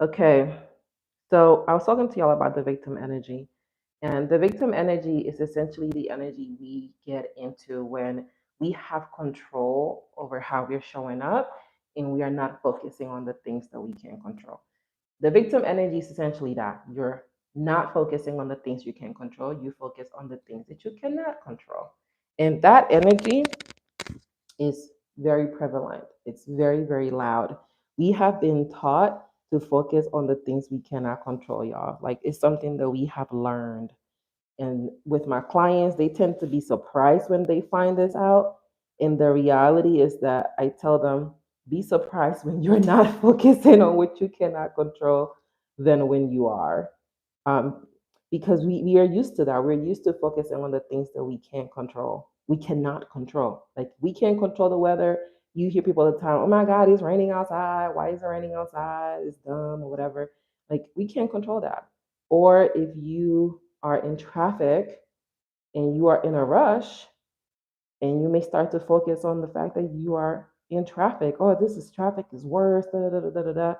Okay, so I was talking to y'all about the victim energy. And the victim energy is essentially the energy we get into when we have control over how we're showing up and we are not focusing on the things that we can control. The victim energy is essentially that you're not focusing on the things you can control, you focus on the things that you cannot control. And that energy is very prevalent. It's very, very loud. We have been taught to focus on the things we cannot control, y'all. Like it's something that we have learned. And with my clients, they tend to be surprised when they find this out. And the reality is that I tell them, be surprised when you're not focusing on what you cannot control than when you are. Um, because we are used to that. We're used to focusing on the things that we can't control. We cannot control. Like we can't control the weather. You hear people all the time, oh my God, it's raining outside. Why is it raining outside? It's dumb or whatever. Like we can't control that. Or if you are in traffic and you are in a rush, and you may start to focus on the fact that you are in traffic. Oh, this is traffic is worse, da, da, da, da, da, da.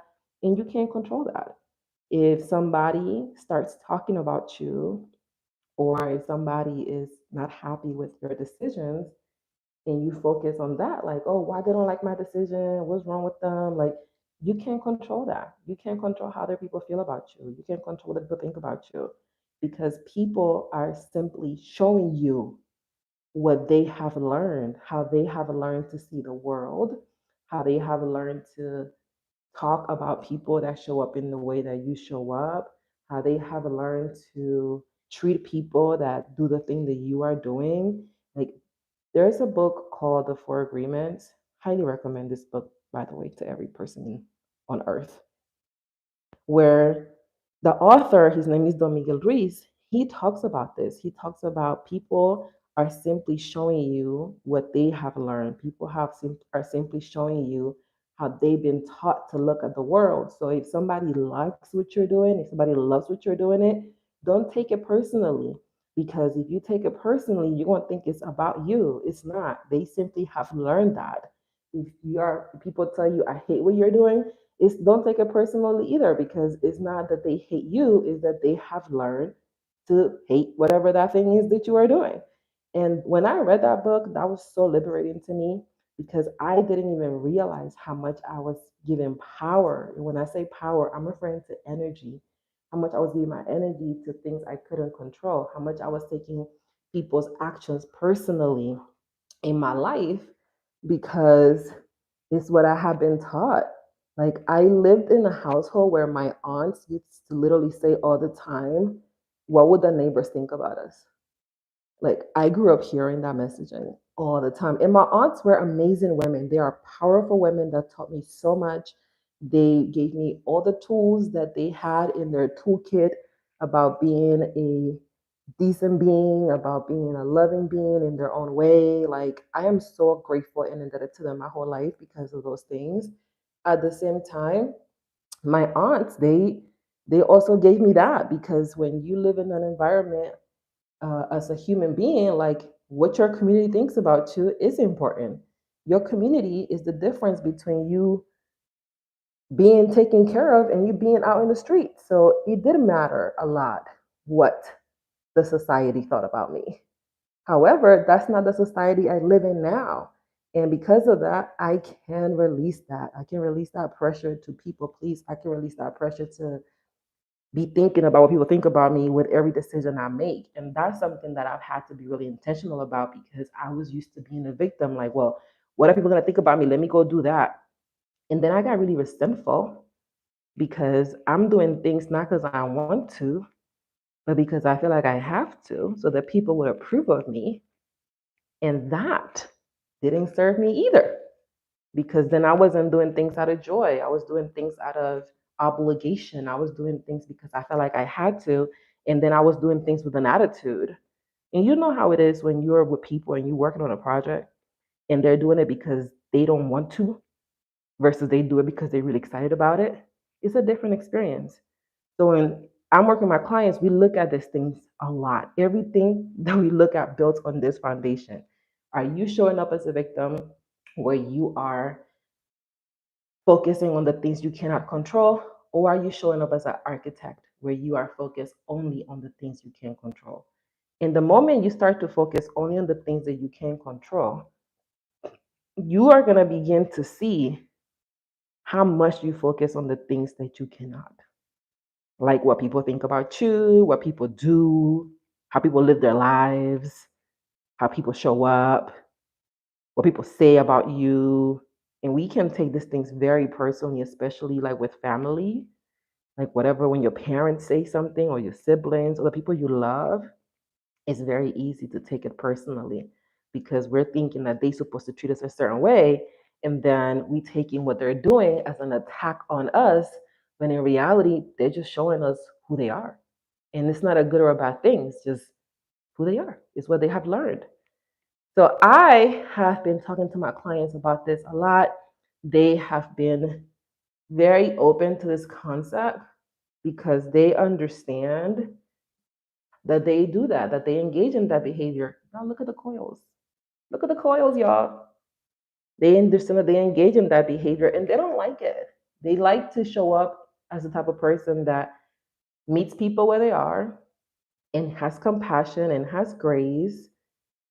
And you can't control that. If somebody starts talking about you, or if somebody is not happy with your decisions, and you focus on that, like, oh, why they don't like my decision? What's wrong with them? Like, you can't control that. You can't control how other people feel about you. You can't control what people think about you because people are simply showing you what they have learned, how they have learned to see the world, how they have learned to talk about people that show up in the way that you show up, how they have learned to treat people that do the thing that you are doing. Like there's a book called The Four Agreements. Highly recommend this book, by the way, to every person on earth, where the author, his name is Don Miguel Ruiz, he talks about this. He talks about people are simply showing you what they have learned. People are simply showing you how they've been taught to look at the world. So if somebody likes what you're doing, if somebody loves what you're doing, don't take it personally. Because if you take it personally, you're going to think it's about you. It's not. They simply have learned that. If you are, people tell you, I hate what you're doing, it's don't take it personally either because it's not that they hate you, it's that they have learned to hate whatever that thing is that you are doing. And when I read that book, that was so liberating to me because I didn't even realize how much I was giving power. And when I say power, I'm referring to energy, how much I was giving my energy to things I couldn't control, how much I was taking people's actions personally in my life because it's what I have been taught. Like I lived in a household where my aunts used to literally say all the time, what would the neighbors think about us? Like I grew up hearing that messaging all the time. And my aunts were amazing women. They are powerful women that taught me so much. They gave me all the tools that they had in their toolkit about being a decent being, about being a loving being in their own way. Like I am so grateful and indebted to them my whole life because of those things. At the same time, my aunts, they also gave me that because when you live in an environment as a human being, like what your community thinks about you is important. Your community is the difference between you being taken care of and you being out in the street. So it did matter a lot what the society thought about me. However, that's not the society I live in now. And because of that, I can release that. I can release that pressure to people please. I can release that pressure to be thinking about what people think about me with every decision I make. And that's something that I've had to be really intentional about because I was used to being a victim. Like, well, what are people going to think about me? Let me go do that. And then I got really resentful because I'm doing things not because I want to, but because I feel like I have to so that people would approve of me. And that didn't serve me either because then I wasn't doing things out of joy. I was doing things out of obligation. I was doing things because I felt like I had to. And then I was doing things with an attitude. And you know how it is when you're with people and you're working on a project and they're doing it because they don't want to versus they do it because they're really excited about it. It's a different experience. So when I'm working with my clients, we look at these things a lot. Everything that we look at built on this foundation. Are you showing up as a victim where you are focusing on the things you cannot control? Or are you showing up as an architect where you are focused only on the things you can control? And the moment you start to focus only on the things that you can control, you are going to begin to see how much you focus on the things that you cannot. Like what people think about you, what people do, how people live their lives, how people show up, what people say about you. And we can take these things very personally, especially like with family. Like whatever, when your parents say something or your siblings or the people you love, it's very easy to take it personally because we're thinking that they're supposed to treat us a certain way. And then we taking what they're doing as an attack on us, when in reality, they're just showing us who they are. And it's not a good or a bad thing, it's just who they are, it's what they have learned. So I have been talking to my clients about this a lot. They have been very open to this concept because they understand that they do that they engage in that behavior. Now look at the coils. Look at the coils, y'all. They understand that they engage in that behavior and they don't like it. They like to show up as the type of person that meets people where they are and has compassion and has grace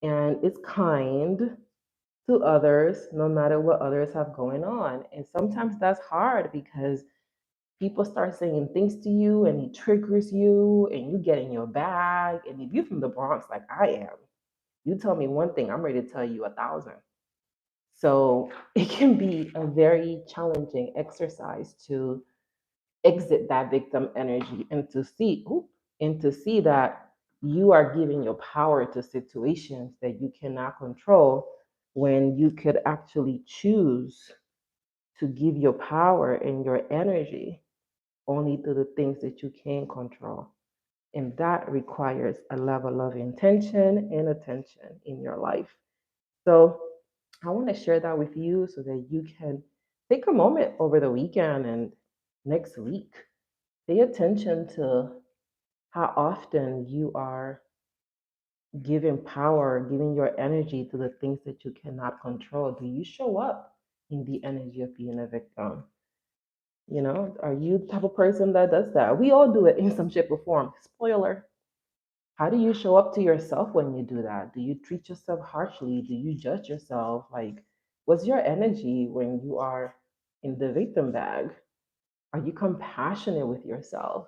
and is kind to others no matter what others have going on. And sometimes that's hard because people start saying things to you and it triggers you and you get in your bag. And if you're from the Bronx like I am, you tell me one thing, I'm ready to tell you 1,000. So it can be a very challenging exercise to exit that victim energy and to see that you are giving your power to situations that you cannot control when you could actually choose to give your power and your energy only to the things that you can control. And that requires a level of intention and attention in your life. So I want to share that with you so that you can take a moment over the weekend and next week. Pay attention to how often you are giving power, giving your energy to the things that you cannot control. Do you show up in the energy of being a victim? Are you the type of person that does that? We all do it in some shape or form. Spoiler. How do you show up to yourself when you do that? Do you treat yourself harshly? Do you judge yourself? Like, what's your energy when you are in the victim bag? Are you compassionate with yourself?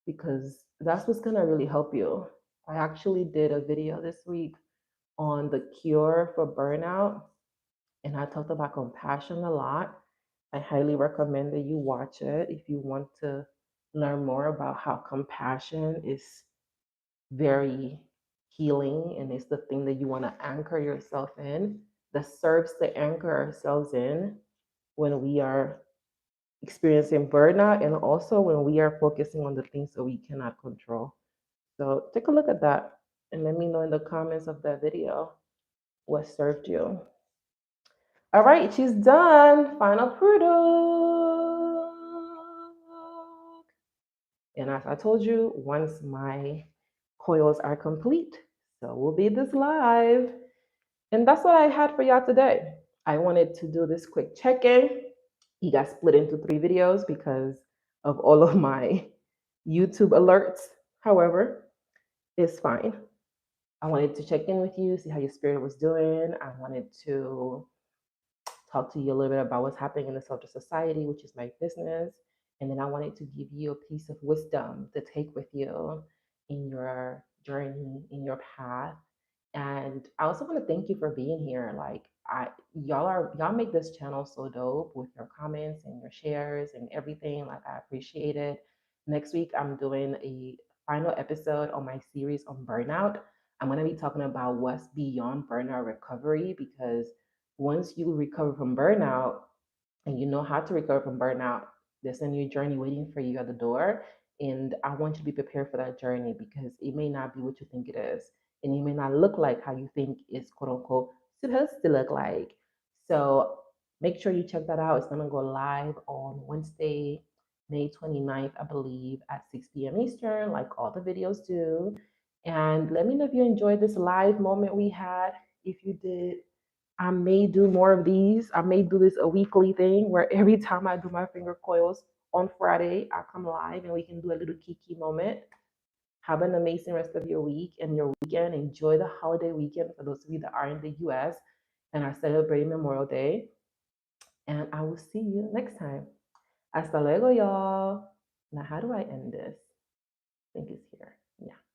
Because that's what's going to really help you. I actually did a video this week on the cure for burnout, and I talked about compassion a lot. I highly recommend that you watch it if you want to learn more about how compassion is very healing and it's the thing that you want to anchor yourself in, that serves to anchor ourselves in when we are experiencing burnout and also when we are focusing on the things that we cannot control. So take a look at that and let me know in the comments of that video what served you. All right, she's done. Final product. And as I told you, once my coils are complete, so will be this live. And that's what I had for y'all today. I wanted to do this quick check-in. You got split into 3 videos because of all of my YouTube alerts. However, it's fine. I wanted to check in with you, see how your spirit was doing. I wanted to talk to you a little bit about what's happening in the Self-Trust Society, which is my business. And then I wanted to give you a piece of wisdom to take with you in your journey, in your path. And I also want to thank you for being here. Like y'all make this channel so dope with your comments and your shares and everything. Like I appreciate it. Next week I'm doing a final episode on my series on burnout. I'm going to be talking about what's beyond burnout recovery because once you recover from burnout and you know how to recover from burnout, there's a new journey waiting for you at the door. And I want you to be prepared for that journey because it may not be what you think it is. And it may not look like how you think it's quote unquote supposed to look like. So make sure you check that out. It's going to go live on Wednesday, May 29th, I believe, at 6 p.m. Eastern, like all the videos do. And let me know if you enjoyed this live moment we had. If you did, I may do more of these. I may do this a weekly thing where every time I do my finger coils on Friday, I'll come live and we can do a little kiki moment. Have an amazing rest of your week and your weekend. Enjoy the holiday weekend for those of you that are in the US and are celebrating Memorial Day. And I will see you next time. Hasta luego, y'all. Now, how do I end this? I think it's here. Yeah.